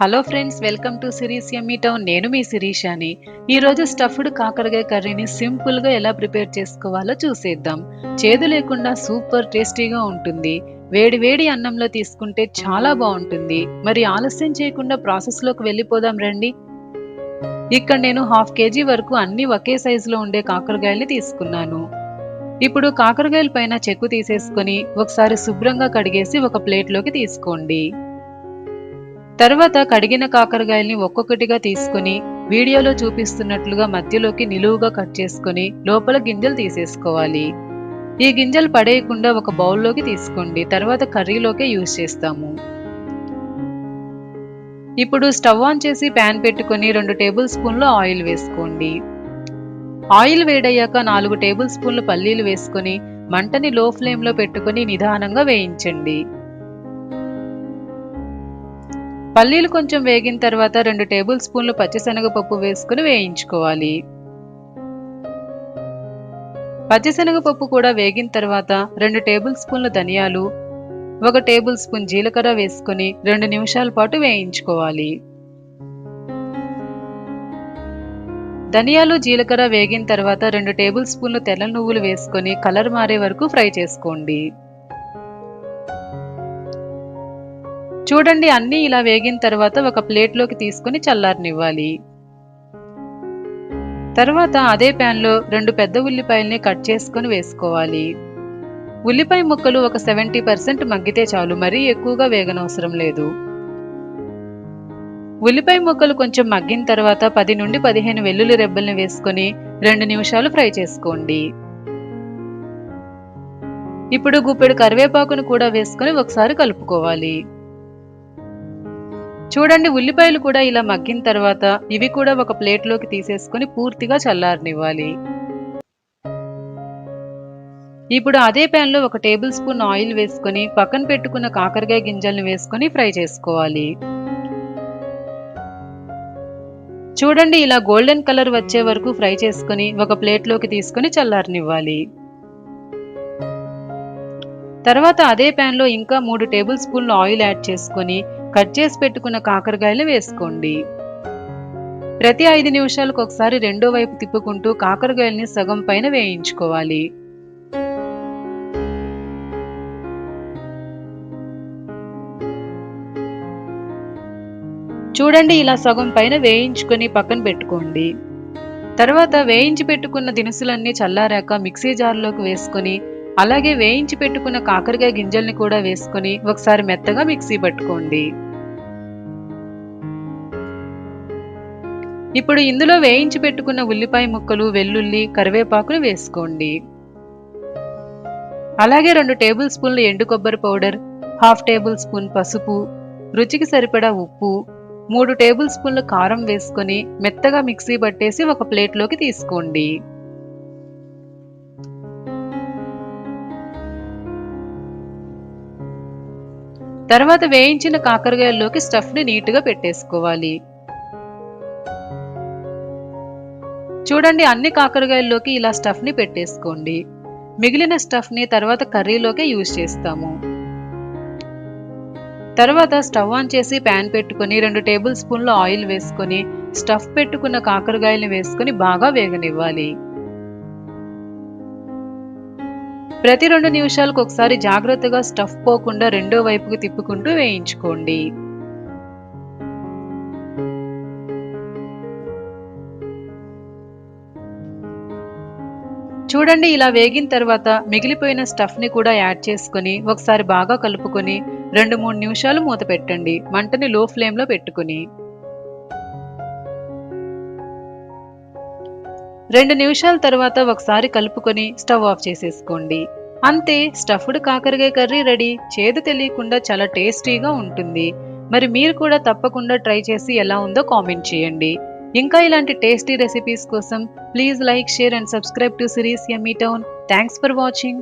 Hello friends, welcome to series yummy town. నేను మీ శిరీషాని. ఈరోజు stuffed కాకరకాయ కర్రీని సింపుల్గా ఎలా ప్రిపేర్ చేసుకోవాలో చూసేద్దాం. చేదు లేకుండా సూపర్ టేస్టీగా ఉంటుంది. వేడి వేడి అన్నంలో తీసుకుంటే చాలా బాగుంటుంది. మరి ఆలస్యం చేయకుండా ప్రాసెస్లోకి వెళ్ళిపోదాం రండి. ఇక్కడ నేను హాఫ్ కేజీ వరకు అన్ని ఒకే సైజులో ఉండే కాకరకాయల్ని తీసుకున్నాను. ఇప్పుడు కాకరకాయల పైన చెక్కు తీసేసుకొని ఒకసారి శుభ్రంగా కడిగేసి ఒక ప్లేట్లోకి తీసుకోండి. తర్వాత కడిగిన కాకరకాయల్ని ఒక్కొక్కటిగా తీసుకొని వీడియోలో చూపిస్తున్నట్లుగా మధ్యలోకి నిలువుగా కట్ చేసుకొని లోపల గింజలు తీసేసుకోవాలి. ఈ గింజలు పడేయకుండా ఒక బౌల్లోకి తీసుకోండి. తర్వాత కర్రీలోకే యూజ్ చేస్తాము. ఇప్పుడు స్టవ్ ఆన్ చేసి ప్యాన్ పెట్టుకొని 2 టేబుల్ స్పూన్లు ఆయిల్ వేసుకోండి. ఆయిల్ వేడయ్యాక 4 టేబుల్ స్పూన్లు పల్లీలు వేసుకొని మంటని లో ఫ్లేమ్లో పెట్టుకొని నిదానంగా వేయించండి. పల్లీలు కొంచెం వేగిన తర్వాత 2 టేబుల్ స్పూన్లు పచ్చిశనగపప్పు వేసుకుని వేయించుకోవాలి. పచ్చిశనగపప్పు కూడా వేగిన తర్వాత 2 టేబుల్ స్పూన్ల ధనియాలు, 1 టేబుల్ స్పూన్ జీలకర్ర వేసుకుని 2 నిమిషాల పాటు వేయించుకోవాలి. ధనియాలు జీలకర్ర వేగిన తర్వాత 2 టేబుల్ స్పూన్లు తెల్ల నువ్వులు వేసుకొని కలర్ మారే వరకు ఫ్రై చేసుకోండి. చూడండి, అన్నీ ఇలా వేగిన తర్వాత ఒక ప్లేట్లోకి తీసుకుని చల్లారనివ్వాలి. తర్వాత అదే ప్యాన్లో 2 పెద్ద ఉల్లిపాయల్ని కట్ చేసుకొని వేసుకోవాలి. ఉల్లిపాయ ముక్కలు ఒక 70% మగ్గితే చాలు, మరీ ఎక్కువగా వేగనవసరం లేదు. ఉల్లిపాయ ముక్కలు కొంచెం మగ్గిన తర్వాత 10 నుండి 15 వెల్లుల్లి రెబ్బల్ని వేసుకొని 2 నిమిషాలు ఫ్రై చేసుకోండి. ఇప్పుడు గుప్పెడు కరివేపాకును కూడా వేసుకొని ఒకసారి కలుపుకోవాలి. చూడండి, ఉల్లిపాయలు కూడా ఇలా మగ్గిన తర్వాత ఇవి కూడా ఒక ప్లేట్లోకి తీసేసుకొని పూర్తిగా చల్లారనివ్వాలి. ఇప్పుడు అదే ప్యాన్లో 1 టేబుల్ స్పూన్ ఆయిల్ వేసుకొని పక్కన పెట్టుకున్న కాకరకాయ గింజల్ని వేసుకొని ఫ్రై చేసుకోవాలి. చూడండి, ఇలా గోల్డెన్ కలర్ వచ్చే వరకు ఫ్రై చేసుకొని ఒక ప్లేట్లోకి తీసుకొని చల్లారనివ్వాలి. తర్వాత అదే ప్యాన్లో ఇంకా 3 టేబుల్ స్పూన్లు ఆయిల్ యాడ్ చేసుకొని కట్ చేసి పెట్టుకున్న కాకరకాయలు వేసుకోండి. ప్రతి 5 నిమిషాలకు ఒకసారి రెండో వైపు తిప్పుకుంటూ కాకరకాయల్ని సగం పైన వేయించుకోవాలి. చూడండి, ఇలా సగం పైన వేయించుకొని పక్కన పెట్టుకోండి. తర్వాత వేయించి పెట్టుకున్న దినుసులన్నీ చల్లారాక మిక్సీ జార్లోకి వేసుకొని అలాగే వేయించి పెట్టుకున్న కాకరకాయ గింజల్ని కూడా వేసుకొని ఒకసారి మెత్తగా మిక్సీ పట్టుకోండి. ఇప్పుడు ఇందులో వేయించి పెట్టుకున్న ఉల్లిపాయ ముక్కలు, వెల్లుల్లి, కరివేపాకును వేసుకోండి. అలాగే 2 టేబుల్ స్పూన్లు ఎండు కొబ్బరి పౌడర్, హాఫ్ టేబుల్ స్పూన్ పసుపు, రుచికి సరిపడా ఉప్పు, 3 టేబుల్ స్పూన్లు కారం వేసుకొని మెత్తగా మిక్సీ పట్టేసి ఒక ప్లేట్లోకి తీసుకోండి. తర్వాత వేయించిన కాకరకాయల్లోకి స్టఫ్ని నీట్గా పెట్టేసుకోవాలి. చూడండి, అన్ని కాకరకాయల్లోకి ఇలా స్టఫ్ని పెట్టేసుకోండి. మిగిలిన స్టఫ్ని తర్వాత కర్రీలోకే యూజ్ చేస్తాము. తర్వాత స్టవ్ ఆన్ చేసి ప్యాన్ పెట్టుకొని 2 టేబుల్ స్పూన్లు ఆయిల్ వేసుకొని స్టఫ్ పెట్టుకున్న కాకరకాయలను వేసుకొని బాగా వేగనివ్వాలి. ప్రతి 2 నిమిషాలకు ఒకసారి జాగ్రత్తగా స్టఫ్ పోకుండా రెండో వైపుకు తిప్పుకుంటూ వేయించుకోండి. చూడండి, ఇలా వేగిన తర్వాత మిగిలిపోయిన స్టఫ్ని కూడా యాడ్ చేసుకొని ఒకసారి బాగా కలుపుకొని 2-3 నిమిషాలు మూత పెట్టండి, మంటని లో ఫ్లేమ్లో పెట్టుకుని. 2 నిమిషాల తర్వాత ఒకసారి కలుపుకొని స్టవ్ ఆఫ్ చేసేసుకోండి. అంతే, స్టఫ్డ్ కాకరకాయ కర్రీ రెడీ. చేదు తెలియకుండా చాలా టేస్టీగా ఉంటుంది. మరి మీరు కూడా తప్పకుండా ట్రై చేసి ఎలా ఉందో కామెంట్ చేయండి. ఇంకా ఇలాంటి టేస్టీ రెసిపీస్ కోసం please like, share and subscribe to series yummy town. Thanks for watching.